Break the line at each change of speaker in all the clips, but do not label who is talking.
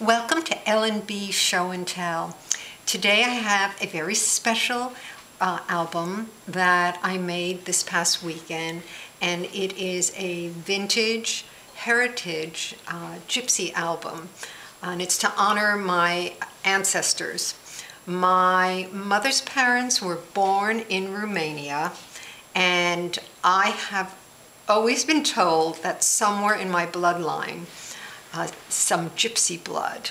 Welcome to L&B Show and Tell. Today I have a very special album that I made this past weekend, and it is a vintage heritage gypsy album, and it's to honor my ancestors. My mother's parents were born in Romania, and I have always been told that somewhere in my bloodline some gypsy blood,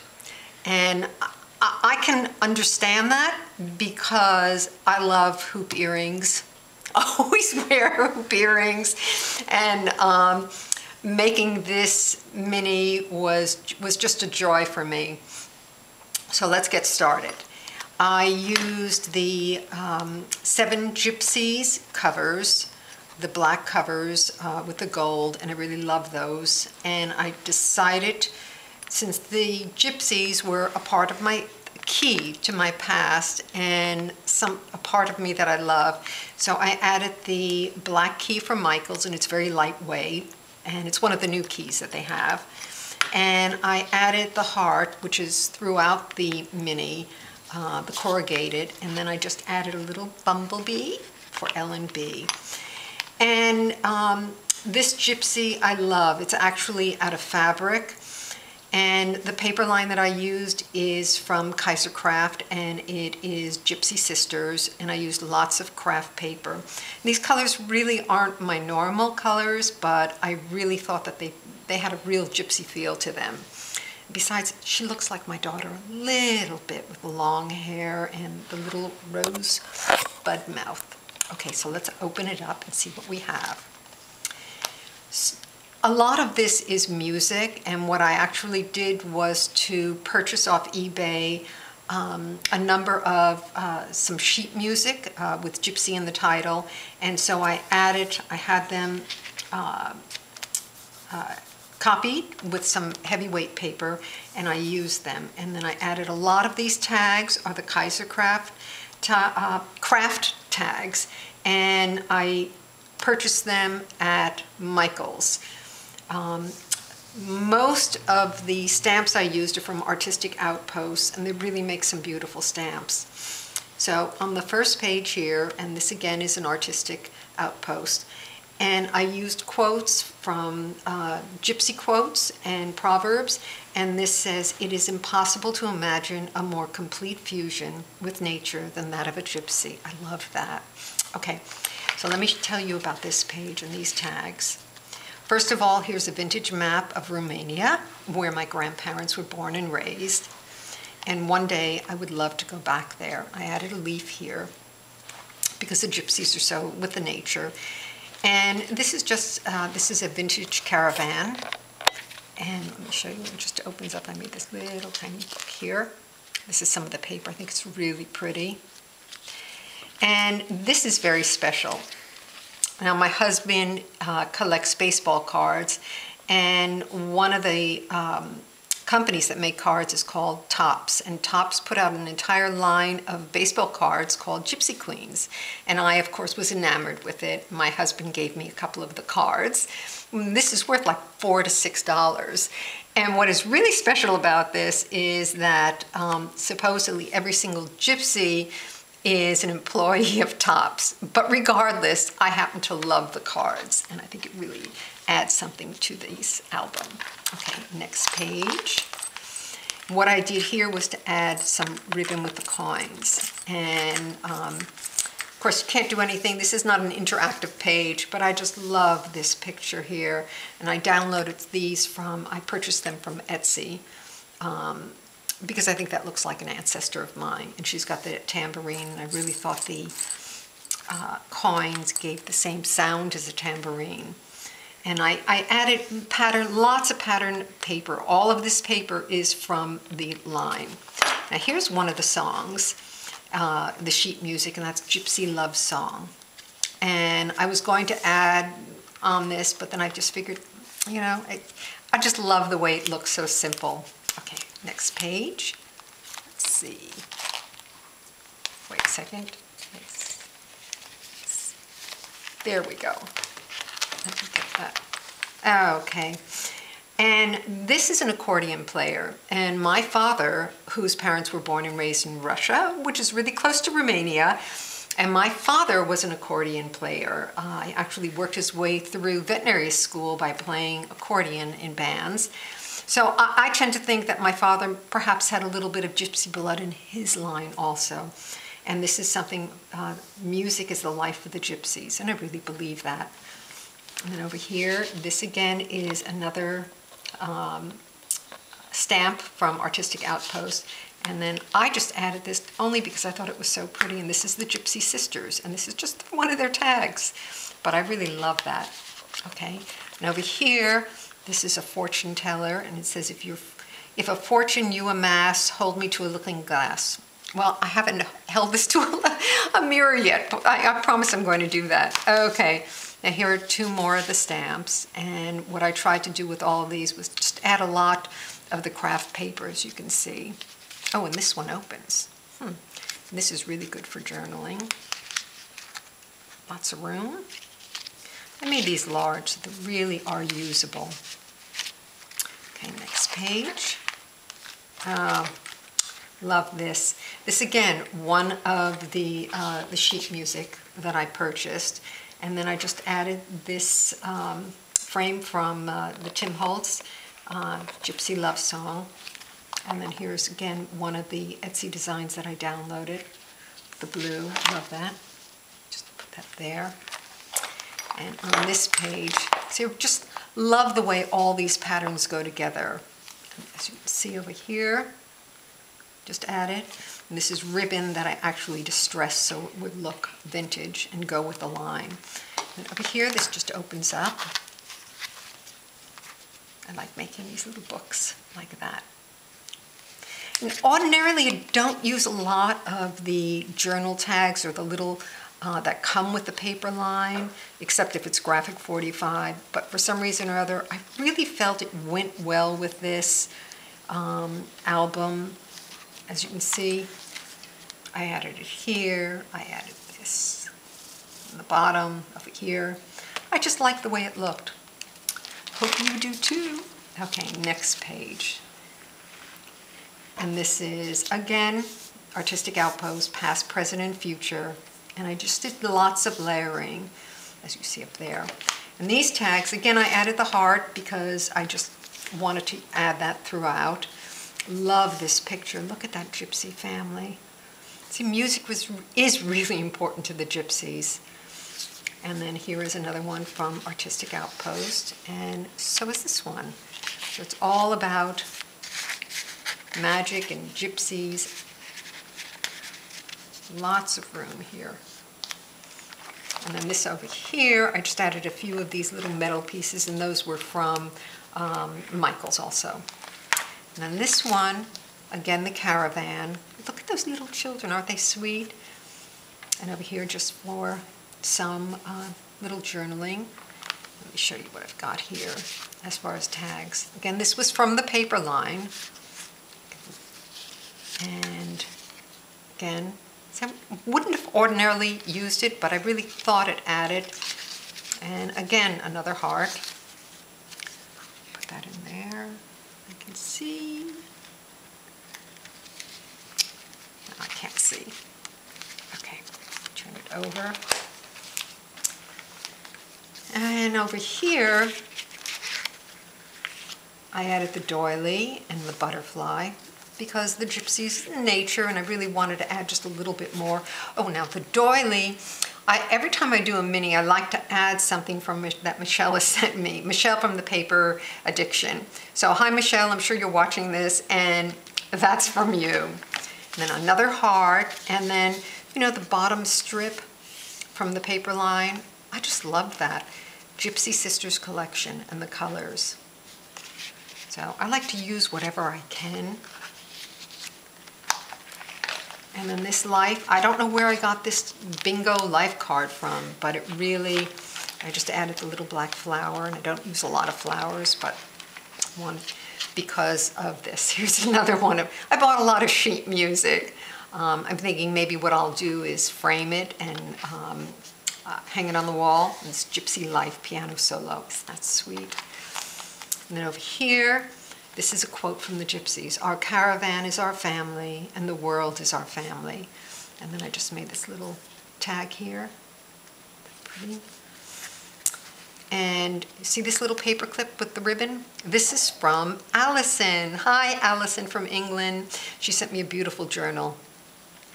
and I can understand that because I love hoop earrings. I always wear hoop earrings, and making this mini was just a joy for me. So let's get started. I used the 7 Gypsies covers, the black covers with the gold, and I really love those. And I decided, since the gypsies were a part of my key to my past and a part of me that I love, so I added the black key from Michaels, and it's very lightweight, and it's one of the new keys that they have. And I added the heart, which is throughout the mini, the corrugated, and then I just added a little bumblebee for L&B. And this gypsy I love. It's actually out of fabric, and the paper line that I used is from Kaiser Craft, and it is Gypsy Sisters, and I used lots of craft paper. These colors really aren't my normal colors, but I really thought that they had a real gypsy feel to them. Besides, she looks like my daughter a little bit, with the long hair and the little rose bud mouth. Okay, so let's open it up and see what we have. A lot of this is music, and what I actually did was to purchase off eBay a number of some sheet music with gypsy in the title, and so I had them copied with some heavyweight paper, and I used them. And then I added a lot of these tags are the Kaiser Craft tags, and I purchased them at Michaels. Most of the stamps I used are from Artistic Outposts, and they really make some beautiful stamps. So on the first page here, and this again is an Artistic Outpost, and I used quotes from gypsy quotes and proverbs, and this says, "It is impossible to imagine a more complete fusion with nature than that of a gypsy." I love that. Okay, so let me tell you about this page and these tags. First of all, here's a vintage map of Romania, where my grandparents were born and raised, and one day I would love to go back there. I added a leaf here because the gypsies are so with the nature. And this is just, this is a vintage caravan. And let me show you, it just opens up. I made this little tiny book here. This is some of the paper. I think it's really pretty. And this is very special. Now, my husband collects baseball cards, and one of the companies that make cards is called Topps, and Topps put out an entire line of baseball cards called Gypsy Queens, and I, of course, was enamored with it. My husband gave me a couple of the cards. This is worth like $4 to $6, and what is really special about this is that supposedly every single gypsy is an employee of Topps, but regardless, I happen to love the cards, and I think it really adds something to this album. Okay, next page. What I did here was to add some ribbon with the coins, and of course you can't do anything. This is not an interactive page, but I just love this picture here, and I downloaded these I purchased them from Etsy, because I think that looks like an ancestor of mine, and she's got the tambourine, and I really thought the coins gave the same sound as a tambourine. And I added lots of pattern paper. All of this paper is from the line. Now here's one of the songs, the sheet music, and that's Gypsy Love Song. And I was going to add on this, but then I just figured, you know, I just love the way it looks, so simple. Okay, next page. Let's see. Wait a second. There we go. Let me get that. Okay. And this is an accordion player. And my father, whose parents were born and raised in Russia, which is really close to Romania, and my father was an accordion player. He actually worked his way through veterinary school by playing accordion in bands. So I tend to think that my father perhaps had a little bit of gypsy blood in his line also. And this is something, music is the life of the gypsies, and I really believe that. And then over here, this again is another stamp from Artistic Outpost. And then I just added this only because I thought it was so pretty. And this is the Gypsy Sisters, and this is just one of their tags. But I really love that. Okay, and over here, this is a fortune teller, and it says, if a fortune you amass, hold me to a looking glass. Well, I haven't held this to a mirror yet, but I promise I'm going to do that. Okay, now here are two more of the stamps, and what I tried to do with all of these was just add a lot of the craft paper, as you can see. Oh, and this one opens. This is really good for journaling. Lots of room. I made these large, so they really are usable. Okay, next page. Love this. This again, one of the sheet music that I purchased, and then I just added this frame from the Tim Holtz Gypsy Love Song, and then here's again one of the Etsy designs that I downloaded. The blue, love that. Just put that there. And on this page, so just love the way all these patterns go together. As you can see over here, just added. And this is ribbon that I actually distressed so it would look vintage and go with the line. And over here, this just opens up. I like making these little books like that. And ordinarily, I don't use a lot of the journal tags or the little that come with the paper line, except if it's graphic 45. But for some reason or other, I really felt it went well with this album. As you can see, I added it here, I added this on the bottom, over here. I just like the way it looked. Hope you do too. Okay, next page. And this is, again, Artistic Outpost, past, present, and future. And I just did lots of layering, as you see up there. And these tags, again, I added the heart because I just wanted to add that throughout. Love this picture. Look at that gypsy family. See, music is really important to the gypsies. And then here is another one from Artistic Outpost, and so is this one. So it's all about magic and gypsies. Lots of room here. And then this over here, I just added a few of these little metal pieces, and those were from Michael's also. And then this one, again, the caravan. Look at those little children, aren't they sweet? And over here, just for some little journaling. Let me show you what I've got here as far as tags. Again, this was from the paper line. And again, so I wouldn't have ordinarily used it, but I really thought it added. And again, another heart. Put that in there. I can see. No, I can't see. Okay, turn it over. And over here, I added the doily and the butterfly because the gypsy's nature, and I really wanted to add just a little bit more. Oh, now the doily, every time I do a mini, I like to add something from that Michelle has sent me. Michelle from the Paper Addiction. So hi Michelle, I'm sure you're watching this, and that's from you. And then another heart, and then, you know, the bottom strip from the paper line. I just love that. Gypsy Sisters collection and the colors. So I like to use whatever I can. And then this life, I don't know where I got this bingo life card from, but it really, I just added the little black flower, and I don't use a lot of flowers, but one because of this. Here's another one. I bought a lot of sheet music. I'm thinking maybe what I'll do is frame it and hang it on the wall. This Gypsy Life piano solo. Isn't that sweet? And then over here, this is a quote from the Gypsies. Our caravan is our family, and the world is our family. And then I just made this little tag here. Pretty. And you see this little paper clip with the ribbon? This is from Allison. Hi, Allison from England. She sent me a beautiful journal.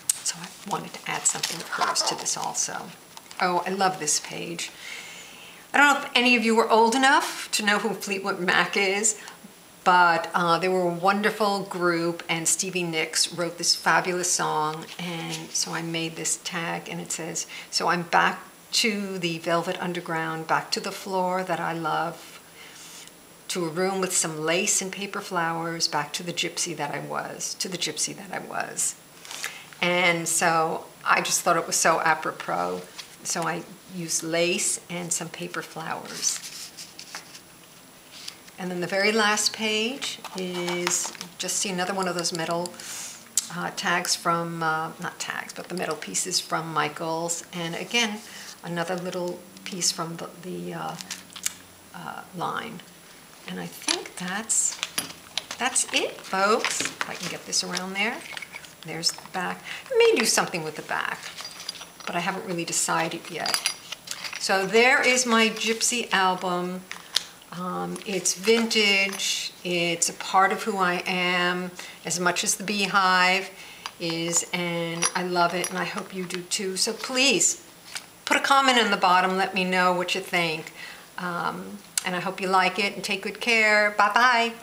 So I wanted to add something of hers to this also. Oh, I love this page. I don't know if any of you were old enough to know who Fleetwood Mac is, but they were a wonderful group, and Stevie Nicks wrote this fabulous song, and so I made this tag, and it says, so I'm back to the velvet underground, back to the floor that I love, to a room with some lace and paper flowers, back to the gypsy that I was, to the gypsy that I was. And so I just thought it was so apropos. So I used lace and some paper flowers. And then the very last page is, just see another one of those metal tags from, not tags, but the metal pieces from Michaels. And again, another little piece from the line. And I think that's it, folks. If I can get this around there. There's the back. I may do something with the back, but I haven't really decided yet. So there is my Gypsy album. It's vintage. It's a part of who I am, as much as the beehive is, and I love it, and I hope you do too. So please, put a comment in the bottom, let me know what you think. And I hope you like it, and take good care. Bye-bye.